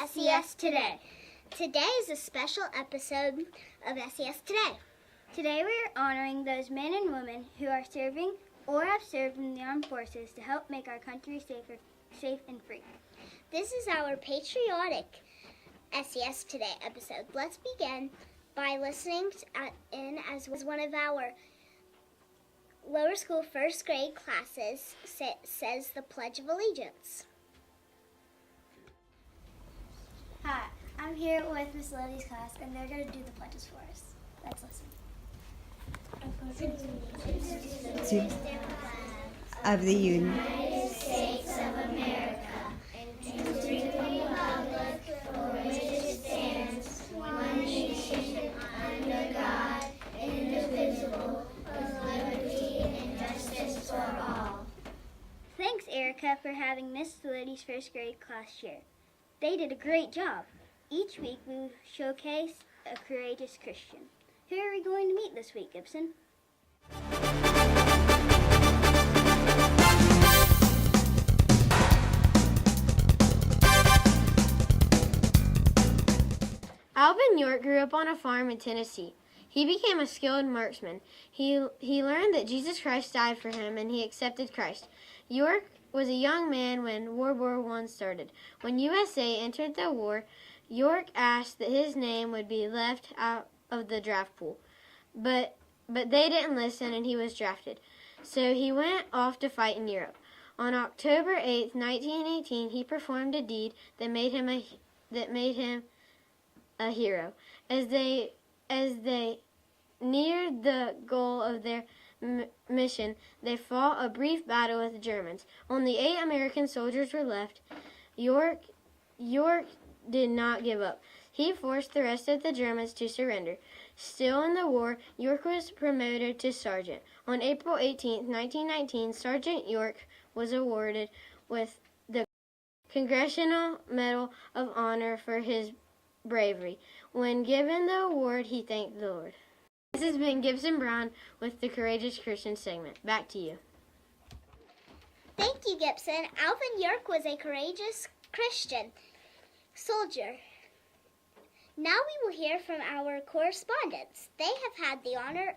SCS Today. Today is a special episode of SCS Today. Today we are honoring those men and women who are serving or have served in the armed forces to help make our country safe and free. This is our patriotic SCS Today episode. Let's begin by listening in as one of our lower school first grade classes says the Pledge of Allegiance. Hi, I'm here with Miss Lily's class, and they're going to do the pledges for us. Let's listen. Of the United States of America, and to the republic for which it stands, one nation, under God, indivisible, with liberty and justice for all. Thanks, Erica, for having Miss Lily's first grade class share. They did a great job. Each week we will showcase a courageous Christian. Who are we going to meet this week, Gibson? Alvin York grew up on a farm in Tennessee. He became a skilled marksman. He learned that Jesus Christ died for him, and he accepted Christ. York was a young man when World War I started. When USA entered the war, York asked that his name would be left out of the draft pool. But they didn't listen, and he was drafted. So he went off to fight in Europe. On October 8, 1918, he performed a deed that made him a hero. As they neared the goal of their mission, they fought a brief battle with the Germans. Only 8 American soldiers were left. York did not give up. He forced the rest of the Germans to surrender. Still in the war, York was promoted to sergeant. On April 18, 1919, Sergeant York was awarded with the Congressional Medal of Honor for his bravery. When given the award, he thanked the Lord. This has been Gibson Brown with the Courageous Christian segment. Back to you. Thank you, Gibson. Alvin York was a courageous Christian soldier. Now we will hear from our correspondents. They have had the honor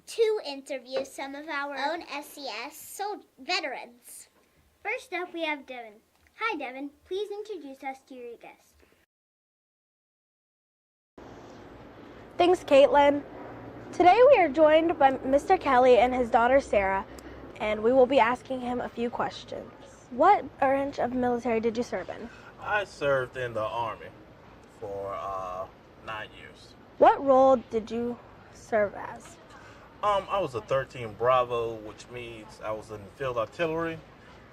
to interview some of our own SCS veterans. First up, we have Devin. Hi, Devin. Please introduce us to your guest. Thanks, Caitlin. Today we are joined by Mr. Kelly and his daughter Sarah, and we will be asking him a few questions. What branch of military did you serve in? I served in the Army for 9 years. What role did you serve as? I was a 13 Bravo, which means I was in field artillery.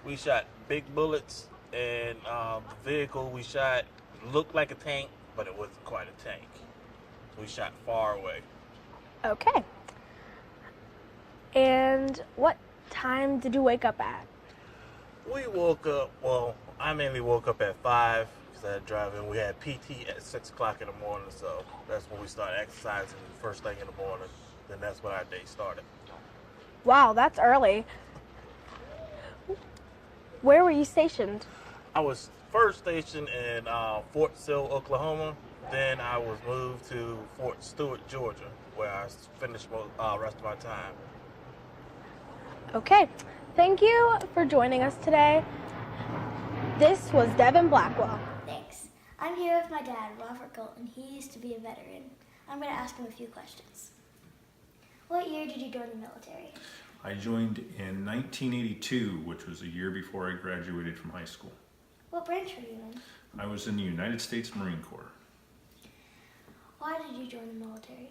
We shot big bullets, and the vehicle we shot looked like a tank, but it wasn't quite a tank. We shot far away. Okay. And what time did you wake up at? We woke up, I mainly woke up at 5 because I had to drive in. We had PT at 6 o'clock in the morning, so that's when we started exercising first thing in the morning. Then that's when our day started. Wow, that's early. Where were you stationed? I was first stationed in Fort Sill, Oklahoma. Then I was moved to Fort Stewart, Georgia, where I finished the rest of my time. Okay. Thank you for joining us today. This was Devin Blackwell. Thanks. I'm here with my dad, Robert Colton. He used to be a veteran. I'm going to ask him a few questions. What year did you join the military? I joined in 1982, which was a year before I graduated from high school. What branch were you in? I was in the United States Marine Corps. Why did you join the military?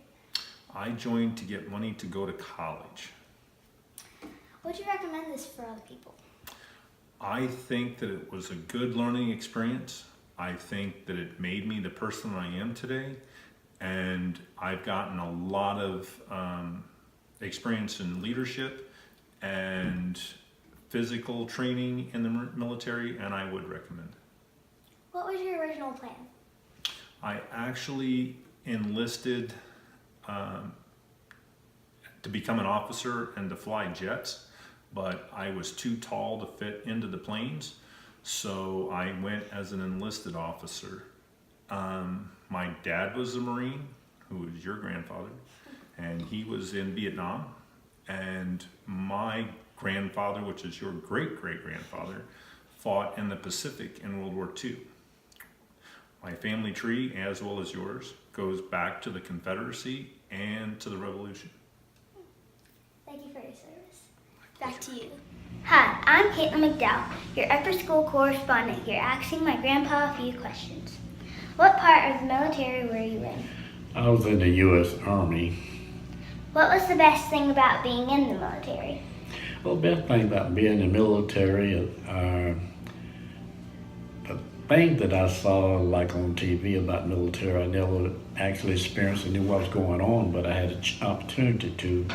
I joined to get money to go to college. Would you recommend this for other people? I think that it was a good learning experience. I think that it made me the person I am today. And I've gotten a lot of experience in leadership and physical training in the military, and I would recommend it. What was your original plan? I actually enlisted to become an officer and to fly jets, but I was too tall to fit into the planes. So I went as an enlisted officer. My dad was a Marine, who was your grandfather, and he was in Vietnam. And my grandfather, which is your great-great-grandfather, fought in the Pacific in World War II. My family tree, as well as yours, goes back to the Confederacy and to the Revolution. Thank you for your service. Back to you. Hi, I'm Caitlin McDowell, your upper school correspondent here, asking my grandpa a few questions. What part of the military were you in? I was in the U.S. Army. What was the best thing about being in the military? Well, the best thing about being in the military, the thing that I saw like on TV about military, I never actually experienced and knew what was going on, but I had an opportunity to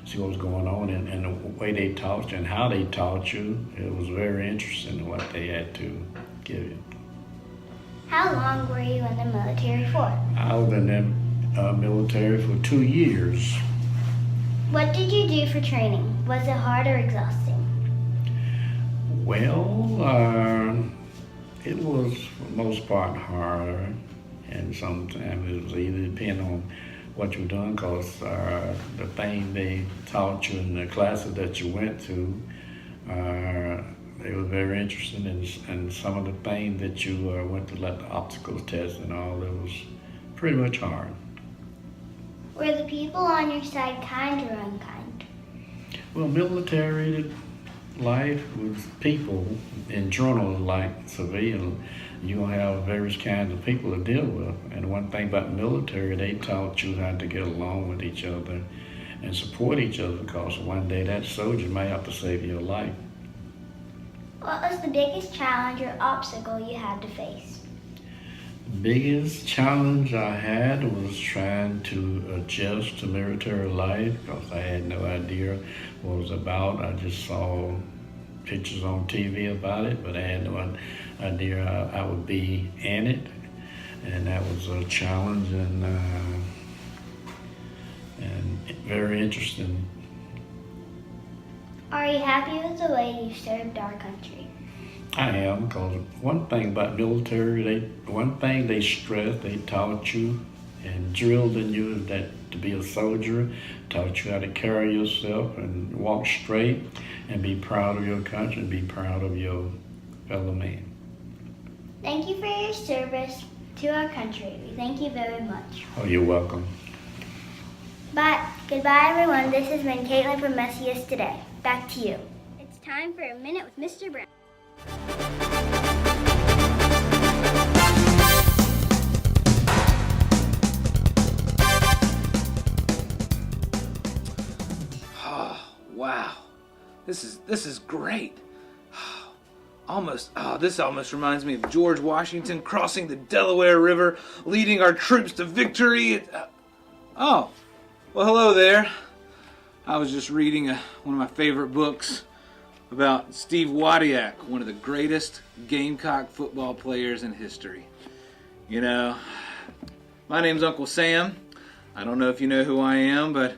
see what was going on and the way they taught you and how they taught you. It was very interesting what they had to give you. How long were you in the military for? I was in the military for 2 years. What did you do for training? Was it hard or exhausting? Well, it was for the most part hard, and sometimes it was easy, depending on what you're doing, because the thing they taught you in the classes that you went to, they were very interesting, and some of the things that you went to, like the obstacles test and all, it was pretty much hard. Were the people on your side kind or unkind? Well, military life with people in general, like civilian, you'll have various kinds of people to deal with. And one thing about the military, they taught you how to get along with each other and support each other, because one day that soldier may have to save your life. What was the biggest challenge or obstacle you had to face? The biggest challenge I had was trying to adjust to military life, because I had no idea what it was about. I just saw pictures on TV about it, but I had no idea I would be in it, and that was a challenge and very interesting. Are you happy with the way you served our country? I am, because one thing about military, one thing they stressed, they taught you and drilled in you is that to be a soldier, taught you how to carry yourself and walk straight and be proud of your country and be proud of your fellow man. Thank you for your service to our country. We thank you very much. Oh, you're welcome. Bye. Goodbye, everyone. This has been Caitlin from SCS Today. Back to you. It's time for a minute with Mr. Brown. Oh, wow. This is great. This almost reminds me of George Washington crossing the Delaware River, leading our troops to victory. Oh, well, hello there. I was just reading one of my favorite books about Steve Wadiak, one of the greatest Gamecock football players in history. You know, my name's Uncle Sam. I don't know if you know who I am, but,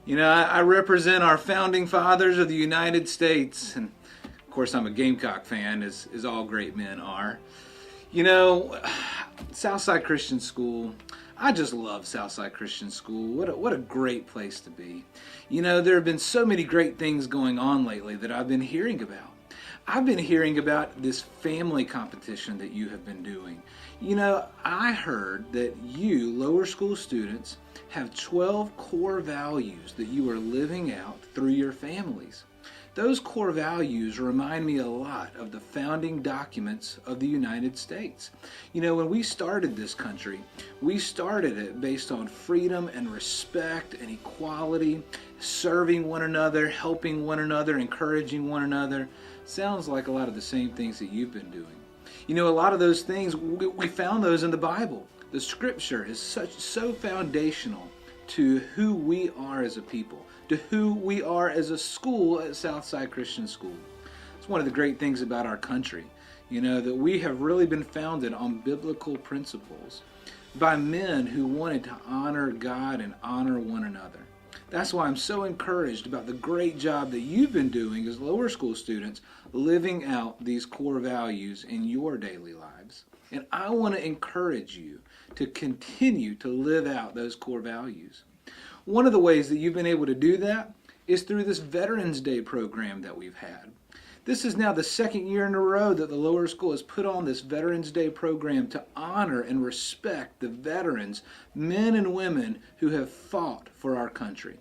you know, I represent our founding fathers of the United States. And, of course, I'm a Gamecock fan, as all great men are. You know, Southside Christian School, I just love Southside Christian School. What a great place to be. You know, there have been so many great things going on lately that I've been hearing about. I've been hearing about this family competition that you have been doing. You know, I heard that you, lower school students, have 12 core values that you are living out through your families. Those core values remind me a lot of the founding documents of the United States. You know, when we started this country, we started it based on freedom and respect and equality, serving one another, helping one another, encouraging one another. Sounds like a lot of the same things that you've been doing. You know, a lot of those things, we found those in the Bible. The scripture is so foundational to who we are as a people, to who we are as a school at Southside Christian School. It's one of the great things about our country, you know, that we have really been founded on biblical principles by men who wanted to honor God and honor one another. That's why I'm so encouraged about the great job that you've been doing as lower school students, living out these core values in your daily lives. And I want to encourage you to continue to live out those core values. One of the ways that you've been able to do that is through this Veterans Day program that we've had. This is now the second year in a row that the lower school has put on this Veterans Day program to honor and respect the veterans, men and women who have fought for our country.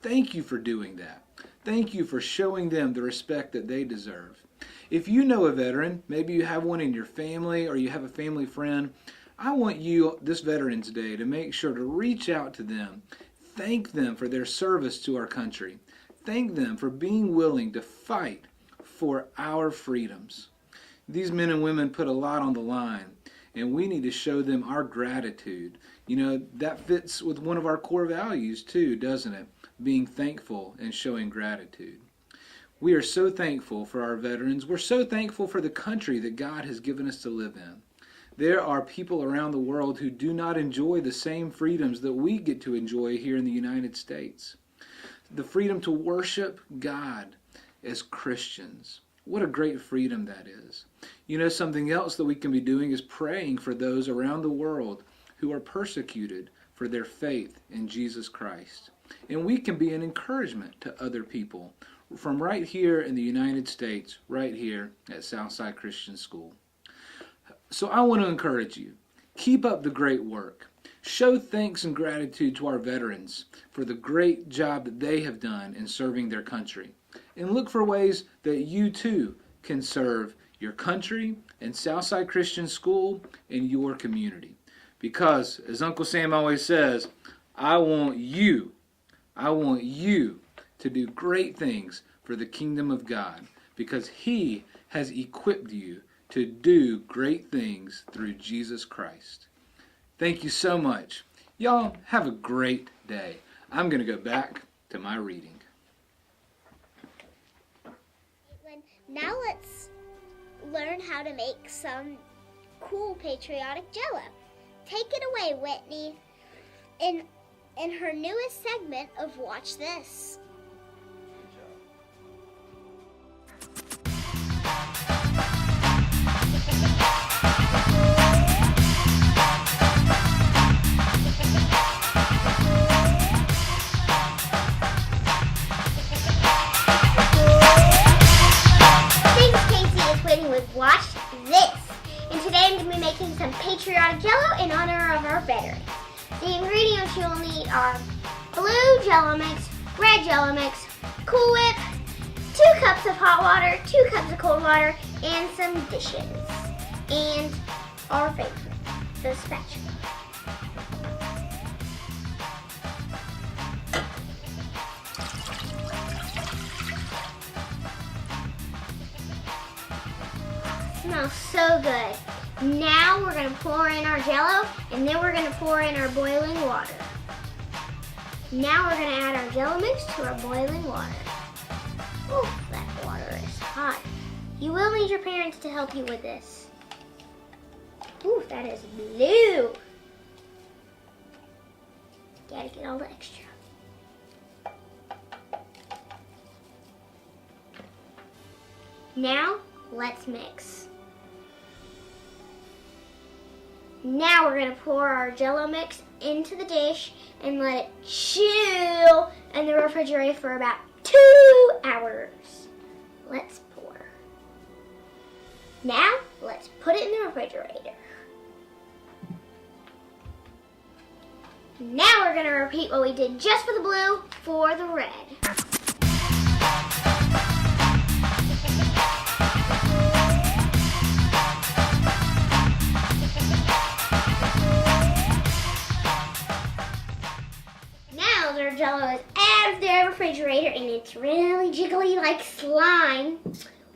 Thank you for doing that. Thank you for showing them the respect that they deserve. If you know a veteran, maybe you have one in your family or you have a family friend, I want you this Veterans Day to make sure to reach out to them. Thank them for their service to our country. Thank them for being willing to fight for our freedoms. These men and women put a lot on the line, and we need to show them our gratitude. You know, that fits with one of our core values too, doesn't it? Being thankful and showing gratitude. We are so thankful for our veterans. We're so thankful for the country that God has given us to live in. There are people around the world who do not enjoy the same freedoms that we get to enjoy here in the United States. The freedom to worship God as Christians. What a great freedom that is. You know, something else that we can be doing is praying for those around the world who are persecuted for their faith in Jesus Christ. And we can be an encouragement to other people from right here in the United States, right here at Southside Christian School. So I want to encourage you. Keep up the great work. Show thanks and gratitude to our veterans for the great job that they have done in serving their country. And look for ways that you too can serve your country and Southside Christian School and your community. Because, as Uncle Sam always says, I want you to do great things for the kingdom of God, because He has equipped you to do great things through Jesus Christ. Thank you so much. Y'all have a great day. I'm going to go back to my reading. Now let's learn how to make some cool patriotic jello. Take it away, Whitney, in her newest segment of Watch This. Watch this! And today I'm going to be making some patriotic jello in honor of our veterans. The ingredients you'll need are blue jello mix, red jello mix, Cool Whip, 2 cups of hot water, 2 cups of cold water, and some dishes. And our favorite, the spatula. Smells so good. Now we're going to pour in our jello, and then we're going to pour in our boiling water. Now we're going to add our jello mix to our boiling water. Oh, that water is hot. You will need your parents to help you with this. Ooh, that is blue. Gotta get all the extra. Now, let's mix. Now we're going to pour our jello mix into the dish and let it chill in the refrigerator for about 2 hours. Let's pour. Now, let's put it in the refrigerator. Now we're going to repeat what we did just for the blue for the red. Our jello is out of the refrigerator and it's really jiggly like slime.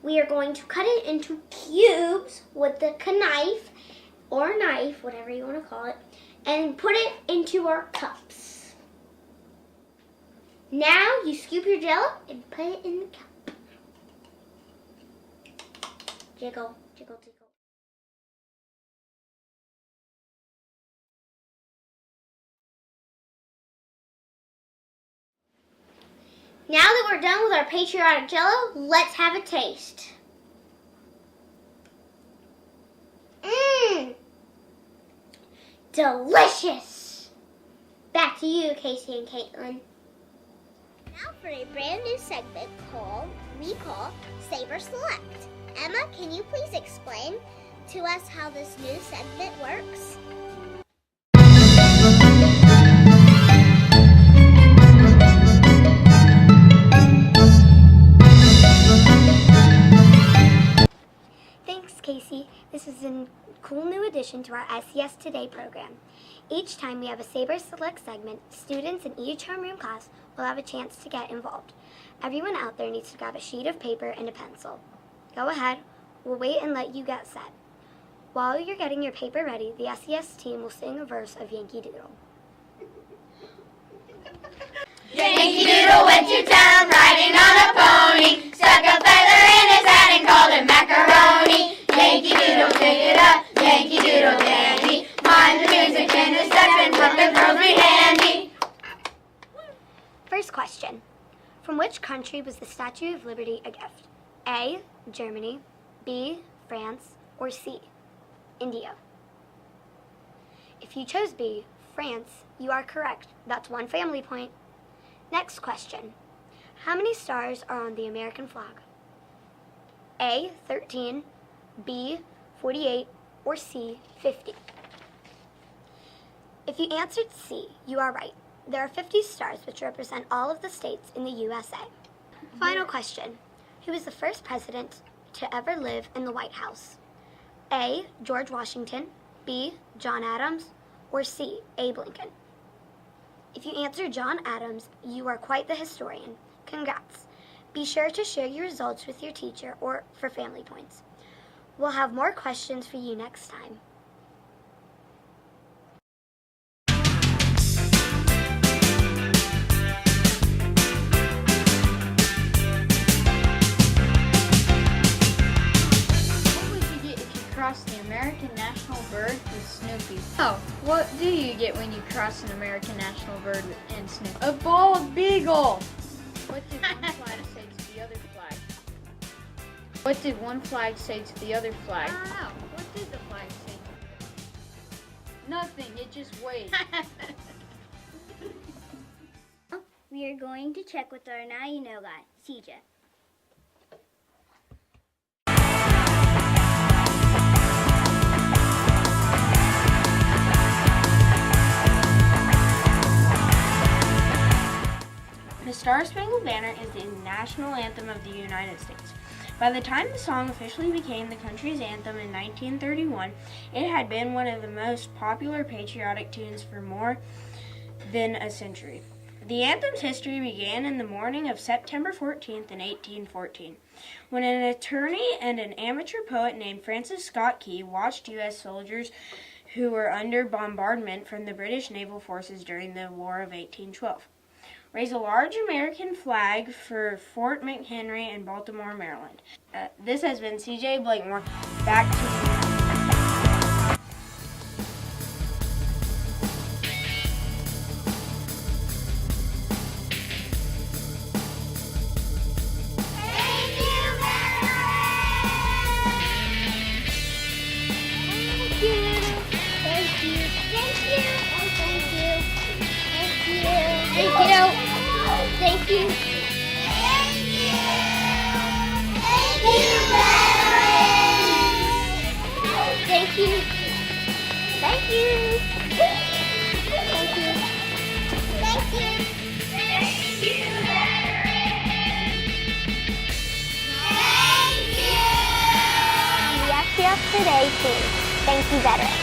We are going to cut it into cubes with the knife or knife, whatever you want to call it, and put it into our cups. Now you scoop your jello and put it in the cup. Jiggle, jiggle, jiggle. Now that we're done with our patriotic jello, let's have a taste. Mmm! Delicious! Back to you, Casey and Caitlin. Now for a brand new segment we call Saber Select. Emma, can you please explain to us how this new segment works? Thanks, Casey. This is a cool new addition to our SCS Today program. Each time we have a Saber Select segment, students in each homeroom class will have a chance to get involved. Everyone out there needs to grab a sheet of paper and a pencil. Go ahead. We'll wait and let you get set. While you're getting your paper ready, the SCS team will sing a verse of Yankee Doodle. Yankee Doodle went to town riding on a pony, stuck a feather in his hat and called it macaroni. Yankee Doodle, pick it up, Yankee Doodle dandy, mind the music and the steps and let the girls be handy. First question. From which country was the Statue of Liberty a gift? A, Germany, B, France, or C, India? If you chose B, France, you are correct. That's 1 family point. Next question. How many stars are on the American flag? A, 13, B, 48, or C, 50? If you answered C, you are right. There are 50 stars which represent all of the states in the USA. Final question. Who was the first president to ever live in the White House? A, George Washington, B, John Adams, or C, Abe Lincoln? If you answer John Adams, you are quite the historian. Congrats. Be sure to share your results with your teacher or for family points. We'll have more questions for you next time. Cross the American national bird with Snoopy. Oh, what do you get when you cross an American national bird and Snoopy? A bald beagle! What did one flag say to the other flag? What did one flag say to the other flag? I don't know. What did the flag say? Nothing, it just waved. We are going to check with our Now You Know guy, CJ. The Star-Spangled Banner is the national anthem of the United States. By the time the song officially became the country's anthem in 1931, it had been one of the most popular patriotic tunes for more than a century. The anthem's history began in the morning of September 14th in 1814, when an attorney and an amateur poet named Francis Scott Key watched U.S. soldiers who were under bombardment from the British naval forces during the War of 1812. Raise a large American flag for Fort McHenry in Baltimore, Maryland. This has been CJ Blakemore. Back to you. Thank you. Thank you. Thank you, veterans. Thank you. Thank you. Thank you. Thank you. Thank you, veterans. Thank you. The SCS Today team. Thank you, veterans.